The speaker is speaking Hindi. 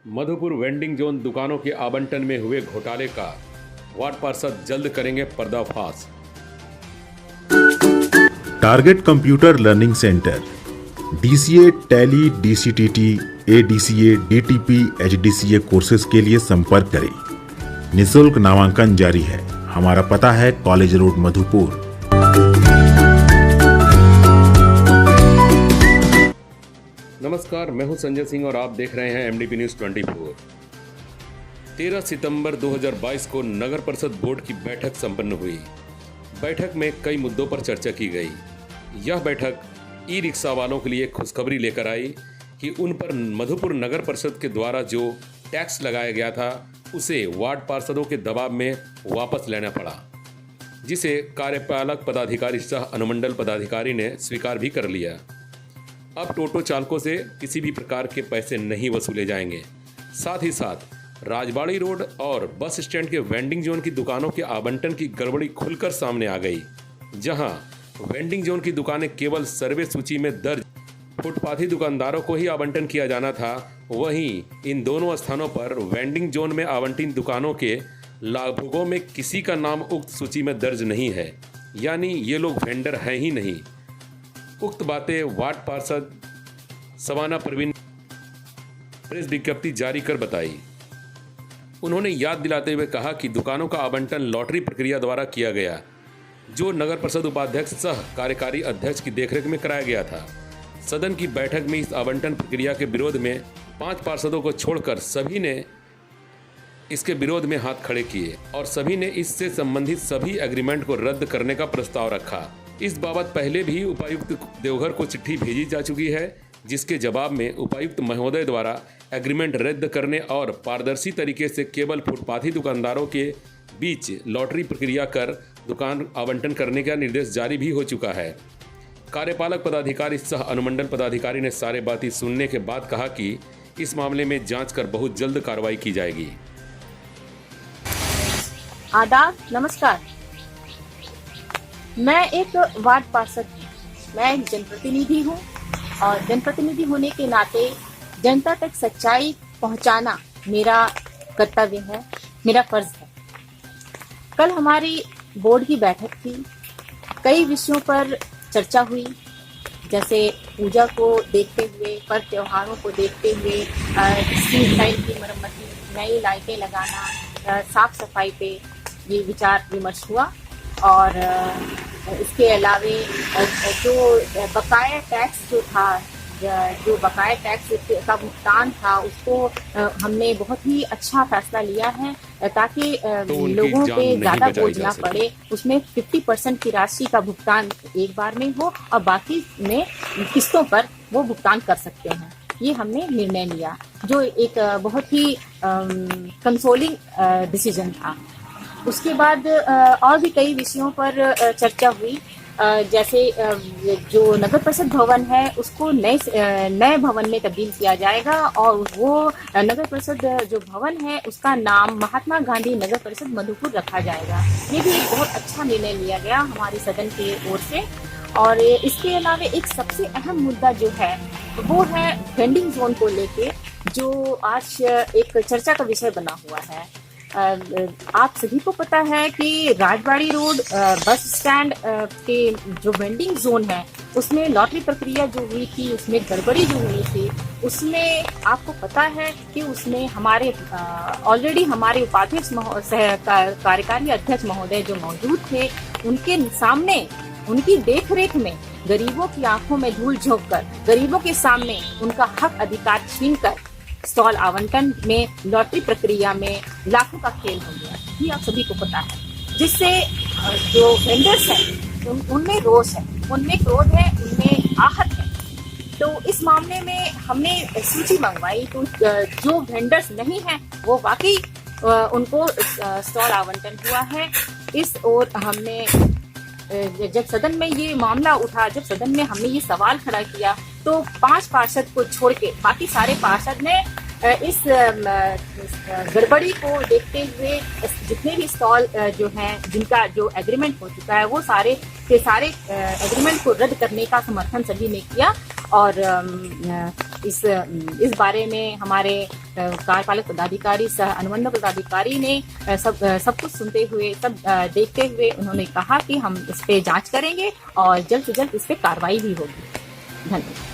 मधुपुर वेंडिंग जोन दुकानों के आवंटन में हुए घोटाले का वार्ड पार्षद जल्द करेंगे पर्दाफाश। Target computer learning centre DCA, tally, DCTT, ADCA, DTP, HDCA courses के लिए संपर्क करें। निःशुल्क नामांकन जारी है। हमारा पता है कॉलेज रोड, मधुपुर। नमस्कार, मैं हूं संजय सिंह और आप देख रहे हैं MDP न्यूज़ 24। 13 सितंबर 2022 को नगर परिषद बोर्ड की बैठक संपन्न हुई। बैठक में कई मुद्दों पर चर्चा की गई। यह बैठक ई रिक्शा वालों के लिए खुशखबरी लेकर आई कि उन पर मधुपुर नगर परिषद के द्वारा जो टैक्स लगाया गया था उसे वार्ड पार्षदों के दबाव में वापस लेना पड़ा, जिसे कार्यपालक पदाधिकारी सह अनुमंडल पदाधिकारी ने स्वीकार भी कर लिया। अब टोटो चालकों से किसी भी प्रकार के पैसे नहीं वसूले जाएंगे। साथ ही साथ राजबाड़ी रोड और बस स्टैंड के वेंडिंग जोन की दुकानों के आवंटन की गड़बड़ी खुलकर सामने आ गई। जहां वेंडिंग जोन की दुकानें केवल सर्वे सूची में दर्ज फुटपाथी दुकानदारों को ही आवंटन किया जाना था, वहीं इन दोनों स्थानों पर वेंडिंग जोन में आवंटित दुकानों के लाभुकों में किसी का नाम उक्त सूची में दर्ज नहीं है, यानी ये लोग वेंडर हैं ही नहीं। उक्त बातें वार्ड पार्षद सवाना परवीन प्रेस विज्ञप्ति जारी कर बताई। उन्होंने याद दिलाते हुए कहा कि दुकानों का आवंटन लॉटरी प्रक्रिया द्वारा किया गया, जो नगर परिषद उपाध्यक्ष सह कार्यकारी अध्यक्ष की देखरेख में कराया गया था। सदन की बैठक में इस आवंटन प्रक्रिया के विरोध में 5 पार्षदों को छोड़कर सभी ने इसके विरोध में हाथ खड़े किए और सभी ने इससे संबंधित सभी एग्रीमेंट को रद्द करने का प्रस्ताव रखा। इस बाबत पहले भी उपायुक्त देवघर को चिट्ठी भेजी जा चुकी है, जिसके जवाब में उपायुक्त महोदय द्वारा एग्रीमेंट रद्द करने और पारदर्शी तरीके से केवल फुटपाथी दुकानदारों के बीच लॉटरी प्रक्रिया कर दुकान आवंटन करने का निर्देश जारी भी हो चुका है। कार्यपालक पदाधिकारी सह अनुमंडल पदाधिकारी ने सारे बातें सुनने के बाद कहा कि इस मामले में जांच कर बहुत जल्द कार्रवाई की जाएगी। आदाब, नमस्कार। मैं एक वार्ड पार्षद हूँ, मैं एक जनप्रतिनिधि हूँ और जनप्रतिनिधि होने के नाते जनता तक सच्चाई पहुँचाना मेरा कर्तव्य है, मेरा फर्ज है। कल हमारी बोर्ड की बैठक थी। कई विषयों पर चर्चा हुई, जैसे पूजा को देखते हुए, पर्व त्योहारों को देखते हुए स्ट्रीट लाइट की मरम्मती, नई लाइटें लगाना, साफ सफाई पे ये विचार विमर्श हुआ। और इसके अलावे जो बकाया टैक्स जो बकाया टैक्स का भुगतान था, उसको हमने बहुत ही अच्छा फैसला लिया है ताकि लोगों पे ज्यादा बोझ ना पड़े। उसमें 50% की राशि का भुगतान एक बार में हो और बाकी में किस्तों पर वो भुगतान कर सकते हैं। ये हमने निर्णय लिया, जो एक बहुत ही कंसोलिंग डिसीजन था। उसके बाद और भी कई विषयों पर चर्चा हुई, जैसे जो नगर परिषद भवन है उसको नए भवन में तब्दील किया जाएगा और वो नगर परिषद जो भवन है उसका नाम महात्मा गांधी नगर परिषद मधुपुर रखा जाएगा। ये भी एक बहुत अच्छा निर्णय लिया गया हमारे सदन की ओर से। और इसके अलावा एक सबसे अहम मुद्दा जो है वो है वेंडिंग जोन को लेके, जो आज एक चर्चा का विषय बना हुआ है। आप सभी को पता है कि राजबाड़ी रोड बस स्टैंड के जो वेंडिंग जोन है उसमें लॉटरी प्रक्रिया जो हुई थी, उसमें गड़बड़ी जो हुई थी, उसमें आपको पता है कि उसमें हमारे ऑलरेडी हमारे उपाध्यक्ष कार्यकारी अध्यक्ष महोदय जो मौजूद थे, उनके सामने उनकी देखरेख में गरीबों की आंखों में धूल झोंक कर, गरीबों के सामने उनका हक अधिकार छीनकर स्टॉल आवंटन में लॉटरी प्रक्रिया में लाखों का खेल हो गया। ये आप सभी को पता है, जिससे जो वेंडर्स हैं उनमें रोष है, उनमें क्रोध है, उनमें आहत है। तो इस मामले में हमने सूची मंगवाई, तो जो वेंडर्स नहीं हैं वो वाकई उनको स्टॉल आवंटन हुआ है। इस ओर हमने जब सदन में ये मामला उठा, जब सदन में हमने ये सवाल खड़ा किया, तो 5 पार्षद को छोड़ के बाकी सारे पार्षद ने इस गड़बड़ी को देखते हुए जितने भी स्टॉल जो हैं जिनका जो एग्रीमेंट हो चुका है वो सारे के सारे एग्रीमेंट को रद्द करने का समर्थन सभी ने किया। और इस बारे में हमारे कार्यपालक पदाधिकारी सह अनुबंध पदाधिकारी ने सब कुछ सुनते हुए, सब देखते हुए उन्होंने कहा कि हम इस पे जांच करेंगे और जल्द से जल्द इस पे कार्रवाई भी होगी। धन्यवाद।